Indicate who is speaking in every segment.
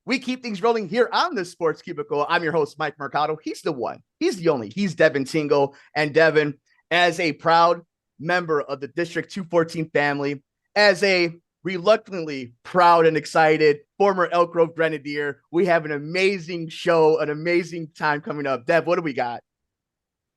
Speaker 1: We keep things rolling here on the Sports Cubicle. I'm your host, Mike Mercado. He's the one. He's the only. He's Devin Tingle. And Devin, as a proud member of the District 214 family, as a reluctantly proud and excited former Elk Grove Grenadier, we have an amazing show, an amazing time coming up. Dev, what do we got?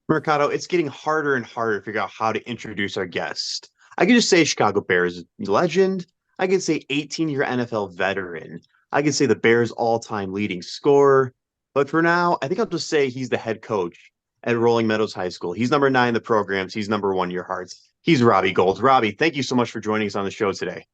Speaker 2: Mercado, it's getting harder and harder to figure out how to introduce our guest. I could just say Chicago Bears legend. I could say 18-year NFL veteran. I could say the Bears all-time leading scorer. But for now, I think I'll just say he's the head coach at Rolling Meadows High School. He's number 9 in the programs. He's number 1 in your hearts. He's Robbie Gould. Robbie, thank you so much for joining us on the show today.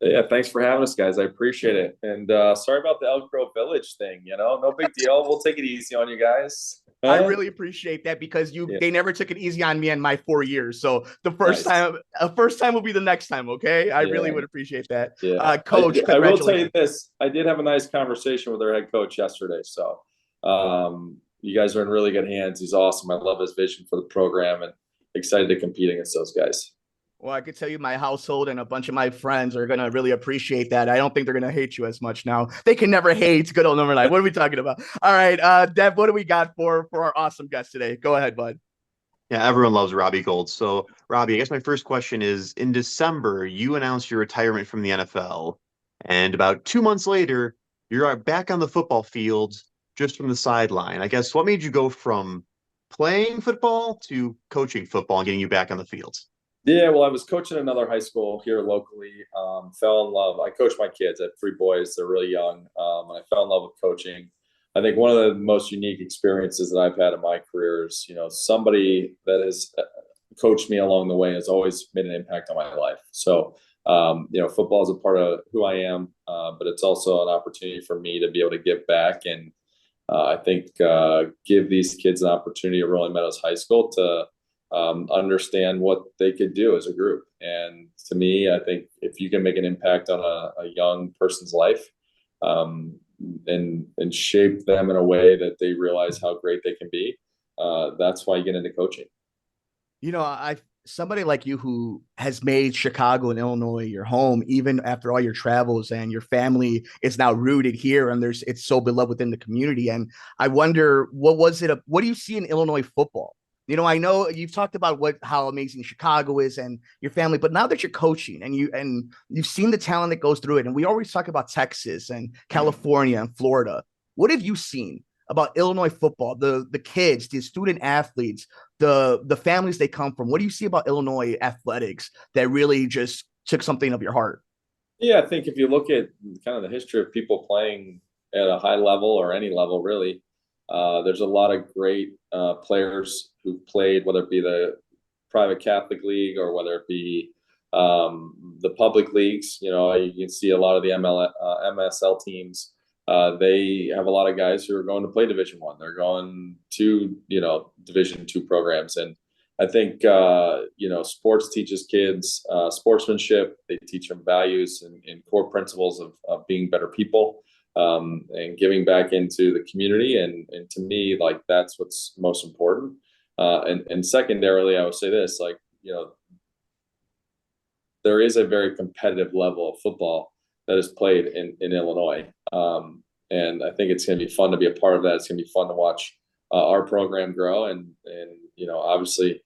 Speaker 3: Yeah, thanks for having us, guys. I appreciate it. And sorry about the Elk Grove Village thing. No big deal. We'll take it easy on you guys.
Speaker 1: I really appreciate that because they never took it easy on me in my 4 years. So the first time will be the next time. Okay. I really would appreciate that.
Speaker 3: Yeah.
Speaker 1: Coach,
Speaker 3: I will tell you this. I did have a nice conversation with our head coach yesterday. So you guys are in really good hands. He's awesome. I love his vision for the program and excited to compete against those guys.
Speaker 1: Well, I could tell you my household and a bunch of my friends are going to really appreciate that. I don't think they're going to hate you as much now. They can never hate good old number 9. What are we talking about? All right, Dev, what do we got for our awesome guest today? Go ahead, bud.
Speaker 2: Yeah, everyone loves Robbie Gould. So, Robbie, I guess my first question is, in December, you announced your retirement from the NFL. And about 2 months later, you're back on the football field just from the sideline. I guess what made you go from playing football to coaching football and getting you back on the field?
Speaker 3: Yeah, well, I was coaching another high school here locally, fell in love. I coach my kids. I have 3 boys. They're really young. And I fell in love with coaching. I think one of the most unique experiences that I've had in my career is, somebody that has coached me along the way has always made an impact on my life. So, football is a part of who I am, but it's also an opportunity for me to be able to give back. And I think give these kids an opportunity at Rolling Meadows High School to understand what they could do as a group. And to me, I think if you can make an impact on a young person's life and shape them in a way that they realize how great they can be, that's why you get into coaching.
Speaker 1: Somebody like you who has made Chicago and Illinois your home, even after all your travels, and your family is now rooted here, and it's so beloved within the community. And I wonder, what do you see in Illinois football? I know you've talked about how amazing Chicago is and your family, but now that you're coaching and you've seen the talent that goes through it, and we always talk about Texas and California and Florida, what have you seen about Illinois football, the kids, the student athletes, the families they come from? What do you see about Illinois athletics that really just took something of your heart?
Speaker 3: Yeah, I think if you look at kind of the history of people playing at a high level or any level, really, there's a lot of great players who played, whether it be the private Catholic league or whether it be the public leagues. You can see a lot of the MSL teams. They have a lot of guys who are going to play Division I. They're going to Division II programs, and I think sports teaches kids sportsmanship. They teach them values and core principles of being better people. And giving back into the community. And to me, like, that's what's most important. And secondarily, I would say this, there is a very competitive level of football that is played in Illinois. And I think it's going to be fun to be a part of that. It's going to be fun to watch our program grow. And obviously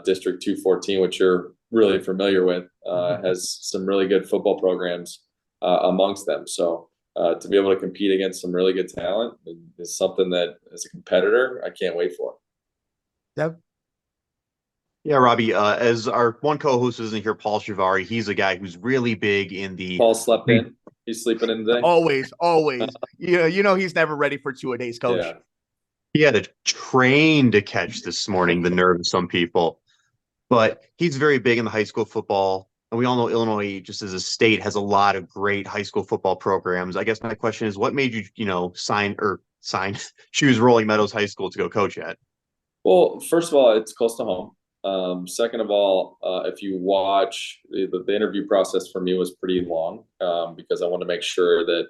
Speaker 3: District 214, which you're really familiar with, has some really good football programs amongst them. So, to be able to compete against some really good talent is something that, as a competitor, I can't wait for.
Speaker 1: Yep.
Speaker 2: Yeah, Robbie, as our one co-host isn't here, Paul Chivari, he's a guy who's really big in the...
Speaker 3: Paul slept in. He's sleeping in today.
Speaker 1: Always. He's never ready for 2-a-days, coach.
Speaker 3: Yeah.
Speaker 2: He had a train to catch this morning, the nerve of some people. But he's very big in the high school football. And we all know Illinois, just as a state, has a lot of great high school football programs. I guess my question is, what made you, choose Rolling Meadows High School to go coach at?
Speaker 3: Well, first of all, it's close to home. Second of all, if you watch, the interview process for me was pretty long because I wanted to make sure that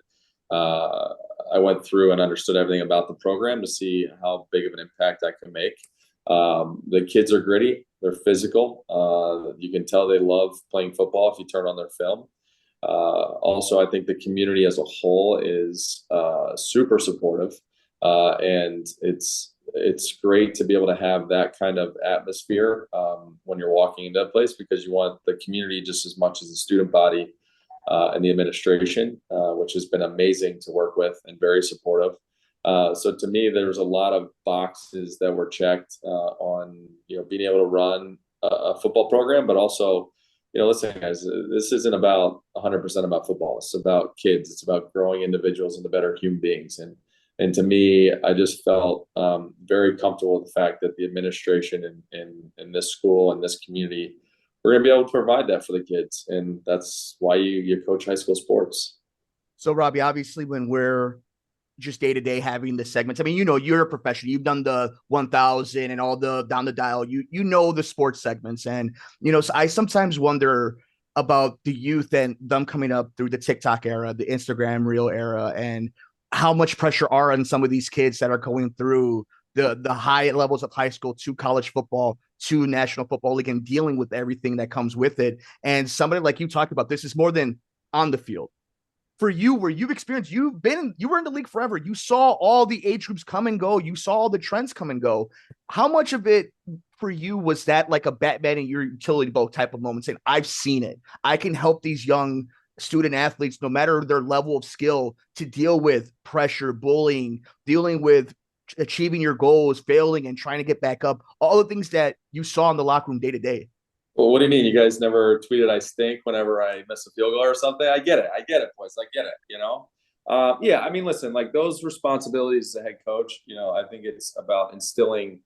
Speaker 3: I went through and understood everything about the program to see how big of an impact I can make. The kids are gritty. They're physical. You can tell they love playing football if you turn on their film. Also, I think the community as a whole is super supportive, and it's great to be able to have that kind of atmosphere when you're walking into a place, because you want the community just as much as the student body and the administration, which has been amazing to work with and very supportive. So to me, there was a lot of boxes that were checked on, being able to run a football program, but also, listen, guys, this isn't about 100% about football. It's about kids. It's about growing individuals into better human beings. And to me, I just felt very comfortable with the fact that the administration in this school and this community, we're going to be able to provide that for the kids. And that's why you coach high school sports.
Speaker 1: So, Robbie, obviously, when we're just day to day having the segments, I mean, you're a professional. You've done the 1000 and all the down the dial. You know the sports segments, and so I sometimes wonder about the youth and them coming up through the TikTok era, the Instagram reel era, and how much pressure are on some of these kids that are going through the high levels of high school to college football to National Football League and dealing with everything that comes with it. And somebody like you talked about, this is more than on the field. For you, where you've experienced, you were in the league forever. You saw all the age groups come and go. You saw all the trends come and go. How much of it for you was that like a Batman in your utility boat type of moment, saying, I've seen it. I can help these young student athletes, no matter their level of skill, to deal with pressure, bullying, dealing with achieving your goals, failing and trying to get back up, all the things that you saw in the locker room day to day.
Speaker 3: Well, what do you mean? You guys never tweeted I stink whenever I miss a field goal or something? I get it, boys. I get it, Yeah, I mean, listen, like those responsibilities as a head coach, I think it's about instilling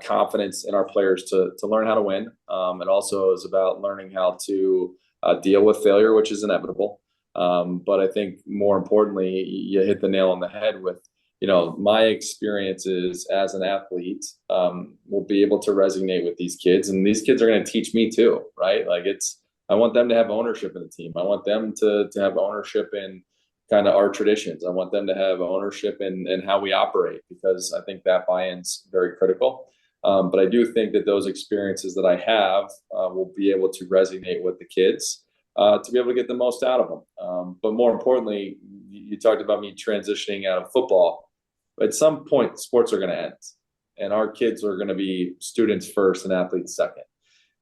Speaker 3: confidence in our players to learn how to win. It also is about learning how to deal with failure, which is inevitable. But I think more importantly, you hit the nail on the head with, my experiences as an athlete will be able to resonate with these kids, and these kids are going to teach me too, right? Like I want them to have ownership in the team. I want them to have ownership in kind of our traditions. I want them to have ownership in how we operate, because I think that buy-in's very critical. But I do think that those experiences that I have will be able to resonate with the kids to be able to get the most out of them. But more importantly, you talked about me transitioning out of football. At some point, sports are going to end, and our kids are going to be students first and athletes second.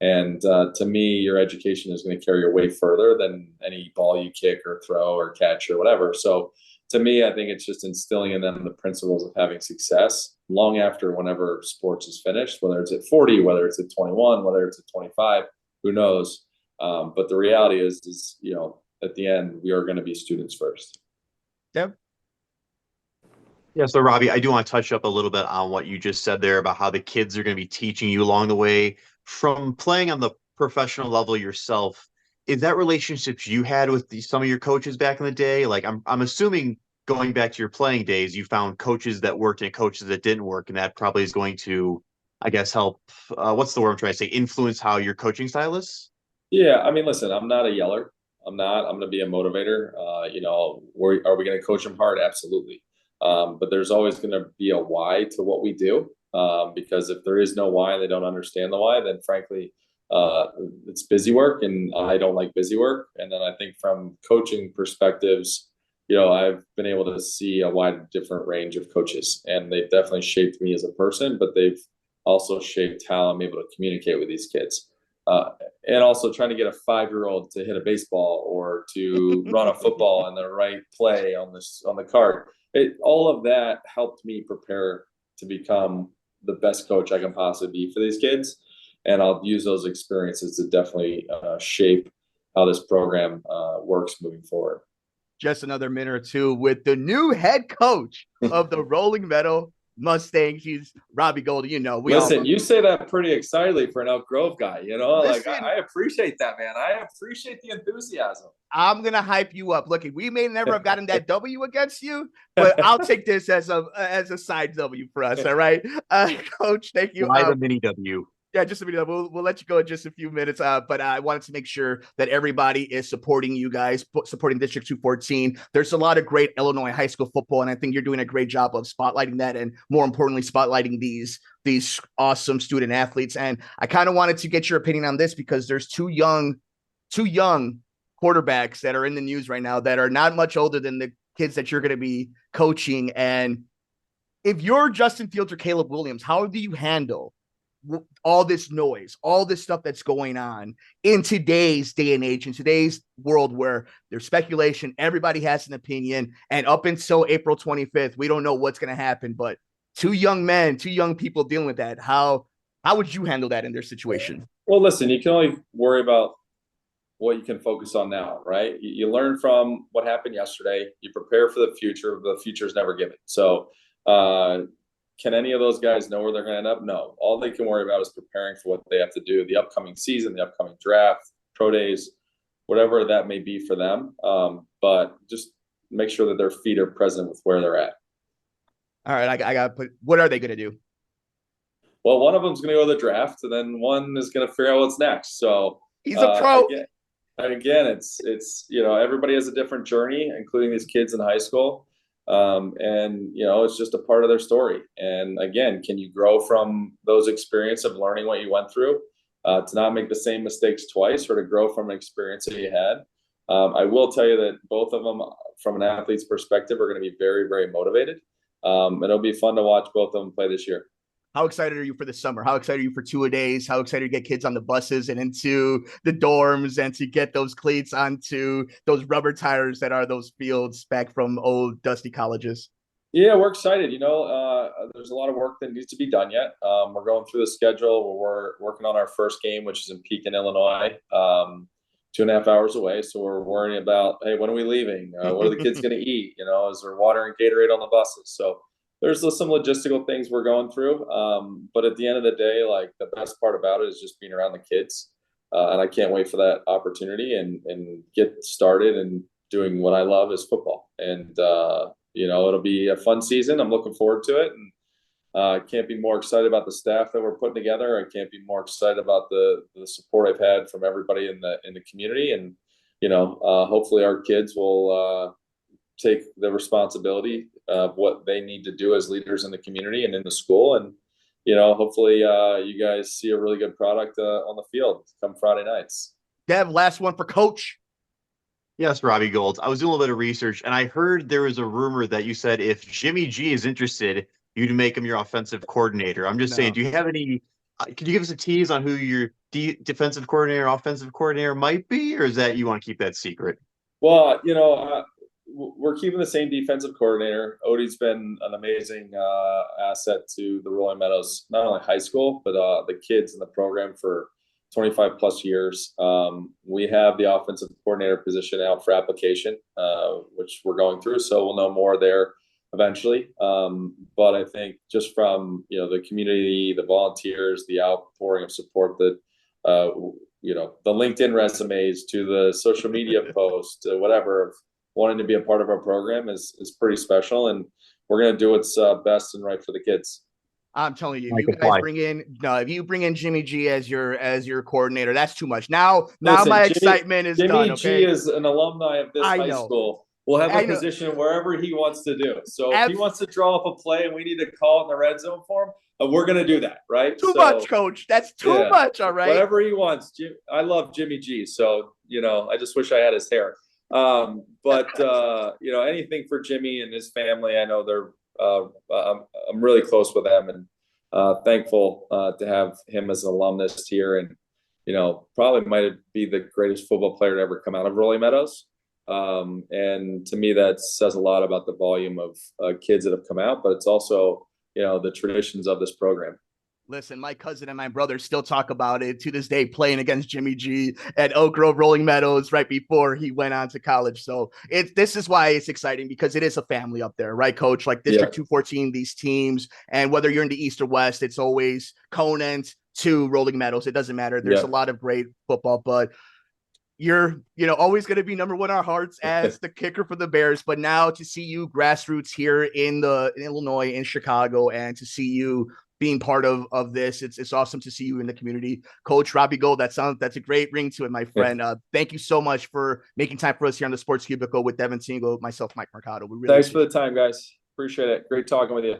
Speaker 3: And to me, your education is going to carry your way further than any ball you kick or throw or catch or whatever. So to me, I think it's just instilling in them the principles of having success long after whenever sports is finished, whether it's at 40, whether it's at 21, whether it's at 25, who knows? But the reality is, at the end, we are going to be students first.
Speaker 1: Yep.
Speaker 2: Yeah, so Robbie, I do want to touch up a little bit on what you just said there about how the kids are going to be teaching you along the way from playing on the professional level yourself. Is that relationships you had with some of your coaches back in the day? Like I'm assuming going back to your playing days, you found coaches that worked and coaches that didn't work, and that probably is going to, I guess, help. What's the word I'm trying to say? Influence how your coaching style is?
Speaker 3: Yeah, I mean, listen, I'm not a yeller. I'm going to be a motivator. Are we going to coach them hard? Absolutely. But there's always going to be a why to what we do. Because if there is no why and they don't understand the why, then frankly, it's busy work, and I don't like busy work. And then I think from coaching perspectives, I've been able to see a wide different range of coaches, and they've definitely shaped me as a person, but they've also shaped how I'm able to communicate with these kids. And also trying to get a 5-year-old to hit a baseball or to run a football in the right play on the cart. All of that helped me prepare to become the best coach I can possibly be for these kids. And I'll use those experiences to definitely shape how this program works moving forward.
Speaker 1: Just another minute or two with the new head coach of the Rolling Meadows Mustangs. He's Robbie Gould.
Speaker 3: Listen, you say that pretty excitedly for an Elk Grove guy.
Speaker 1: Listen,
Speaker 3: I appreciate that, man. I appreciate the enthusiasm.
Speaker 1: I'm gonna hype you up. Look, we may never have gotten that W against you, but I'll take this as a side W for us. All right, Coach. Thank you.
Speaker 2: Why the mini W?
Speaker 1: Yeah, just a minute. We'll let you go in just a few minutes. But I wanted to make sure that everybody is supporting you guys, supporting District 214. There's a lot of great Illinois high school football, and I think you're doing a great job of spotlighting that, and more importantly, spotlighting these awesome student athletes. And I kind of wanted to get your opinion on this because there's two young quarterbacks that are in the news right now that are not much older than the kids that you're going to be coaching. And if you're Justin Fields or Caleb Williams, how do you handle all this noise, all this stuff that's going on in today's day and age, in today's world where there's speculation, everybody has an opinion, and up until April 25th, we don't know what's going to happen. But two young people dealing with that, how would you handle that in their situation?
Speaker 3: Well, listen, you can only worry about what you can focus on now, right? You learn from what happened yesterday. You prepare for the future. The future is never given. So, can any of those guys know where they're going to end up? No. All they can worry about is preparing for what they have to do, the upcoming season, the upcoming draft, pro days, whatever that may be for them. But just make sure that their feet are present with where they're at.
Speaker 1: All right, I got to put. What are they going to do?
Speaker 3: Well, one of them's going to go to the draft, and then one is going to figure out what's next. So
Speaker 1: he's a pro.
Speaker 3: Again, it's everybody has a different journey, including these kids in high school. And it's just a part of their story. And again, can you grow from those experiences of learning what you went through, to not make the same mistakes twice, or to grow from an experience that you had? I will tell you that both of them, from an athlete's perspective, are going to be very, very motivated. And it'll be fun to watch both of them play this year.
Speaker 1: How excited are you for the summer? How excited are you for two-a-days? How excited to get kids on the buses and into the dorms and to get those cleats onto those rubber tires that are those fields back from old dusty colleges?
Speaker 3: Yeah, we're excited. There's a lot of work that needs to be done yet. We're going through the schedule. We're working on our first game, which is in Pekin, Illinois, 2.5 hours away. So we're worrying about, hey, when are we leaving? What are the kids going to eat? Is there water and Gatorade on the buses? So there's some logistical things we're going through. But at the end of the day, like, the best part about it is just being around the kids. And I can't wait for that opportunity and get started and doing what I love is football. And, it'll be a fun season. I'm looking forward to it. And I can't be more excited about the staff that we're putting together. I can't be more excited about the support I've had from everybody in the community. And, hopefully our kids will take the responsibility of what they need to do as leaders in the community and in the school. And, hopefully you guys see a really good product on the field come Friday nights.
Speaker 1: Dev, last one for Coach.
Speaker 2: Yes, Robbie Gould. I was doing a little bit of research, and I heard there was a rumor that you said if Jimmy G is interested, you'd make him your offensive coordinator. I'm just saying, do you have any can you give us a tease on who your defensive coordinator, offensive coordinator might be, or is that you want to keep that secret?
Speaker 3: Well, we're keeping the same defensive coordinator. Odie's been an amazing asset to the Rolling Meadows, not only high school, but the kids in the program for 25 plus years. We have the offensive coordinator position out for application, which we're going through. So we'll know more there eventually. But I think just from, the community, the volunteers, the outpouring of support that, the LinkedIn resumes to the social media posts, to whatever, wanting to be a part of our program is pretty special. And we're going to do what's best and right for the kids.
Speaker 1: I'm telling you, if you bring in Jimmy G as your coordinator, that's too much. Now my excitement is done. Okay?
Speaker 3: Jimmy G is an alumni of this high school. We'll have a position wherever he wants to do. So if he wants to draw up a play and we need to call in the red zone for him, we're going to do that, right?
Speaker 1: Too much, Coach. That's too much. All right.
Speaker 3: Whatever he wants. I love Jimmy G. So, I just wish I had his hair. But anything for Jimmy and his family. I know they're. I'm really close with them and thankful to have him as an alumnus here, and probably might be the greatest football player to ever come out of Rolling Meadows. And to me, that says a lot about the volume of kids that have come out, but it's also the traditions of this program.
Speaker 1: Listen, my cousin and my brother still talk about it to this day, playing against Jimmy G at Oak Grove Rolling Meadows right before he went on to college. So this is why it's exciting, because it is a family up there, right, Coach? Like District 214, these teams, and whether you're in the East or West, it's always Conant to Rolling Meadows. It doesn't matter. There's a lot of great football, but you're always going to be number one in our hearts as the kicker for the Bears. But now to see you grassroots here in Illinois, in Chicago, and to see you being part of this, it's awesome to see you in the community. Coach Robbie Gould, that's a great ring to it, my friend. Thank you so much for making time for us here on the Sports Cubicle with Devin Tingle, myself, Mike Mercado. Thanks
Speaker 3: for the time, guys. Appreciate it. Great talking with you.